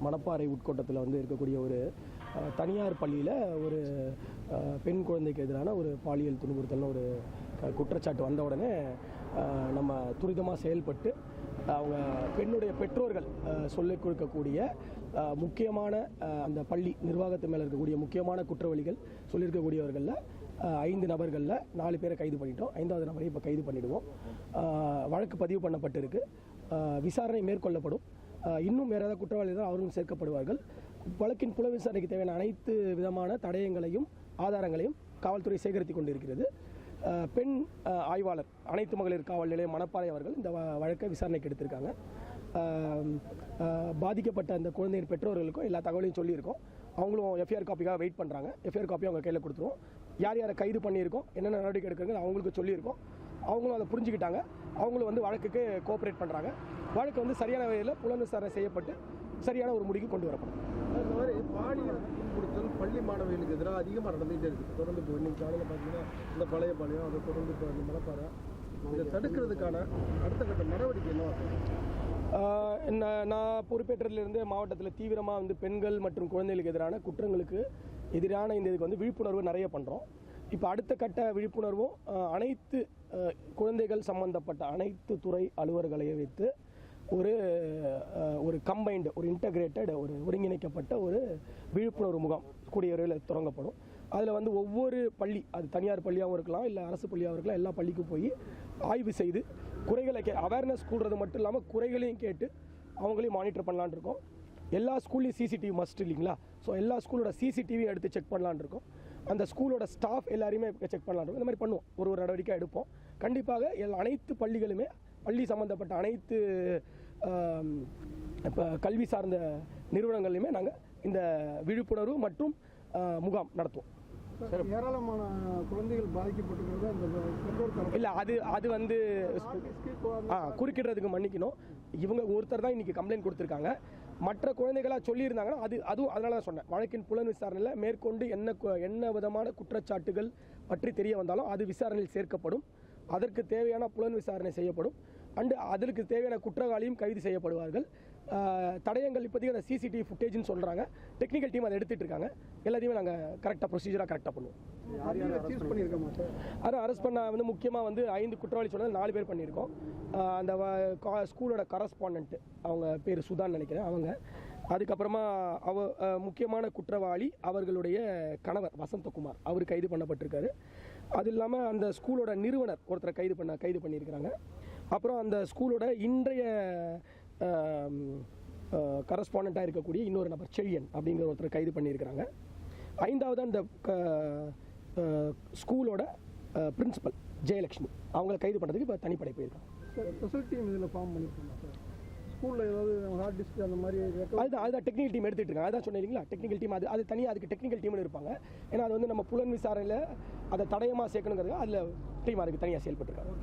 மணப்பாறை உட்கோட்டத்தில் வந்து இருக்கக்கூடிய ஒரு தனியார் பள்ளியில் ஒரு பெண் குழந்தைக்கு எதிரான ஒரு பாலியல் துன்புறுத்தல்னு ஒரு குற்றச்சாட்டு வந்த உடனே நம்ம துரிதமாக செயல்பட்டு அவங்க பெண்ணுடைய பெற்றோர்கள் சொல்லிக் கொடுக்கக்கூடிய முக்கியமான அந்த பள்ளி நிர்வாகத்து மேலே இருக்கக்கூடிய முக்கியமான குற்றவாளிகள் சொல்லியிருக்கக்கூடியவர்களில் 5 நபர்களில் 4 பேரை கைது பண்ணிட்டோம். 5வது நபரை இப்போ கைது பண்ணிவிடுவோம். வழக்கு பதிவு பண்ணப்பட்டிருக்கு. விசாரணை மேற்கொள்ளப்படும். இன்னும் வேறு ஏதாவது குற்றவாளிகள் அவர்களும் சேர்க்கப்படுவார்கள். வழக்கின் புல விசாரணைக்கு தேவையான அனைத்து விதமான தடயங்களையும் ஆதாரங்களையும் காவல்துறை சேகரித்து கொண்டிருக்கிறது. பெண் ஆய்வாளர் அனைத்து மகளிர் காவல் நிலையம் மணப்பாறை அவர்கள் இந்த வழக்கை விசாரணைக்கு எடுத்திருக்காங்க. பாதிக்கப்பட்ட அந்த குழந்தையின் பெற்றோர்களுக்கும் எல்லா தகவலையும் சொல்லியிருக்கோம். அவங்களும் எஃப்ஐஆர் காப்பிக்காக வெயிட் பண்ணுறாங்க. எஃப்ஐஆர் காப்பி அவங்க கையில் கொடுத்துருவோம். யார் யாரை கைது பண்ணியிருக்கோம், என்னென்ன நடவடிக்கை எடுக்கிறது அவங்களுக்கு சொல்லியிருக்கோம். அவங்களும் அதை புரிஞ்சுக்கிட்டாங்க. அவங்களும் வந்து வழக்குக்கு கோஆப்ரேட் பண்ணுறாங்க. வழக்கு வந்து சரியான வகையில் புலன் விசாரணை செய்யப்பட்டு சரியான ஒரு முடிவுக்கு கொண்டு வரப்படும். இந்த மாதிரி பாலியல் துன்புறுத்தல் பள்ளி மாணவிகளுக்கு எதிராக அதிகமாக நடந்துகிட்டே இருக்குது. தொடர்ந்து இப்போ இன்னைக்கு காலையில் பார்த்தீங்கன்னா இந்த பழைய பாளையம் அதை தொடர்ந்து இப்போ அந்த மணப்பாறை இதை தடுக்கிறதுக்கான அடுத்த கட்ட நடவடிக்கை என்ன? நான் பொறுப்பேற்றதிலிருந்து மாவட்டத்தில் தீவிரமாக வந்து பெண்கள் மற்றும் குழந்தைகளுக்கு எதிரான குற்றங்களுக்கு எதிரான இந்த இதுக்கு வந்து விழிப்புணர்வு நிறைய பண்ணுறோம். இப்போ அடுத்த கட்ட விழிப்புணர்வும் அனைத்து குழந்தைகள் சம்பந்தப்பட்ட அனைத்து துறை அலுவலர்களையும் வைத்து ஒரு கம்பைன்டு ஒரு இன்டகிரேட்டட் ஒரு ஒருங்கிணைக்கப்பட்ட ஒரு விழிப்புணர்வு முகாம் கூடிய விரைவில் தொடங்கப்படும். அதில் வந்து ஒவ்வொரு பள்ளி, அது தனியார் பள்ளியாகவும் இருக்கலாம், இல்லை அரசு பள்ளியாகவும் இருக்கலாம், எல்லா பள்ளிக்கும் போய் ஆய்வு செய்து குறைகளை அவேர்னஸ் கூடுறது மட்டும் இல்லாமல் குறைகளையும் கேட்டு அவங்களையும் மானிட்டர் பண்ணலான் இருக்கோம். எல்லா ஸ்கூல்லையும் சிசிடிவி மஸ்ட் இல்லைங்களா? ஸோ எல்லா ஸ்கூலோட சிசிடிவியும் எடுத்து செக் பண்ணலான் இருக்கோம். அந்த ஸ்கூலோட ஸ்டாஃப் எல்லாரையுமே செக் பண்ணலான் இருக்கும். இந்த மாதிரி பண்ணுவோம். ஒரு நடவடிக்கை எடுப்போம். கண்டிப்பாக அனைத்து பள்ளிகளுமே பள்ளி சம்பந்தப்பட்ட அனைத்து இப்போ கல்வி சார்ந்த நிறுவனங்கள்லையுமே நாங்கள் இந்த விழிப்புணர்வு மற்றும் முகாம் நடத்துவோம். ஏராளமான குழந்தைகள் பாதிக்கப்பட்டிருக்கிறது இல்லை, அது வந்து குறுக்கிடுறதுக்கு மன்னிக்கணும். இவங்க ஒருத்தர் தான் இன்னைக்கு கம்ப்ளைண்ட் கொடுத்துருக்காங்க. மற்ற குழந்தைகளாக சொல்லியிருந்தாங்கன்னா அதுவும் அதனால தான் சொன்னேன். வழக்கின் புலன் விசாரணையில் மேற்கொண்டு என்ன விதமான குற்றச்சாட்டுகள் பற்றி தெரிய வந்தாலும் அது விசாரணையில் சேர்க்கப்படும். அதற்கு தேவையான புலன் விசாரணை செய்யப்படும். அண்டு அதற்கு தேவையான குற்றவாளியும் கைது செய்யப்படுவார்கள். தடயங்கள் இப்போதைக்கு அந்த சிசிடிவி ஃபுட்டேஜ்னு சொல்கிறாங்க. டெக்னிக்கல் டீம் அதை எடுத்துகிட்டு இருக்காங்க. எல்லாத்தையுமே நாங்கள் கரெக்டாக ப்ரொசீஜராக கரெக்டாக பண்ணுவோம். அதை அரெஸ்ட் பண்ண வந்து முக்கியமாக வந்து 5 குற்றவாளி சொன்னது 4 பேர் பண்ணியிருக்கோம். அந்த ஸ்கூலோட கரஸ்பாண்டன்ட் அவங்க பேர் சுதான்னு நினைக்கிறேன் அவங்க. அதுக்கப்புறமா முக்கியமான குற்றவாளி அவர்களுடைய கணவர் வசந்தகுமார் அவர் கைது பண்ணப்பட்டிருக்காரு. அது இல்லாமல் அந்த ஸ்கூலோட நிறுவனர் ஒருத்தரை கைது பண்ணியிருக்கிறாங்க. அப்புறம் அந்த ஸ்கூலோட இன்றைய கரஸ்பாண்டண்ட்டாக இருக்கக்கூடிய இன்னொரு நபர் செழியன் அப்படிங்கிற ஒருத்தரை கைது பண்ணியிருக்கிறாங்க. 5வது அந்த ஸ்கூலோட பிரின்சிபல் ஜெயலட்சுமி அவங்கள கைது பண்ணுறதுக்கு இப்போ தனிப்படை போயிருக்காங்க. ஸ்பெஷல் டீம் இதில் ஃபார்ம் பண்ணியிருக்காங்க சார். ஸ்கூலில் ஏதாவது ஹார்ட் டிஸ்க் அந்த மாதிரி அதுதான் டெக்னிக்கல் டீம் எடுத்துகிட்டு இருக்காங்க. அதான் சொன்னீங்களா, டெக்னிக்கல் டீம் அது தனியாக அதுக்கு டெக்னிக்கல் டீம்னு இருப்பாங்க. ஏன்னா அது வந்து நம்ம புலன் விசாரணையில் அதை தடயமாக சேர்க்கணுங்கிறது அதில் டீம் அதுக்கு தனியாக செயல்பட்டுருக்காங்க.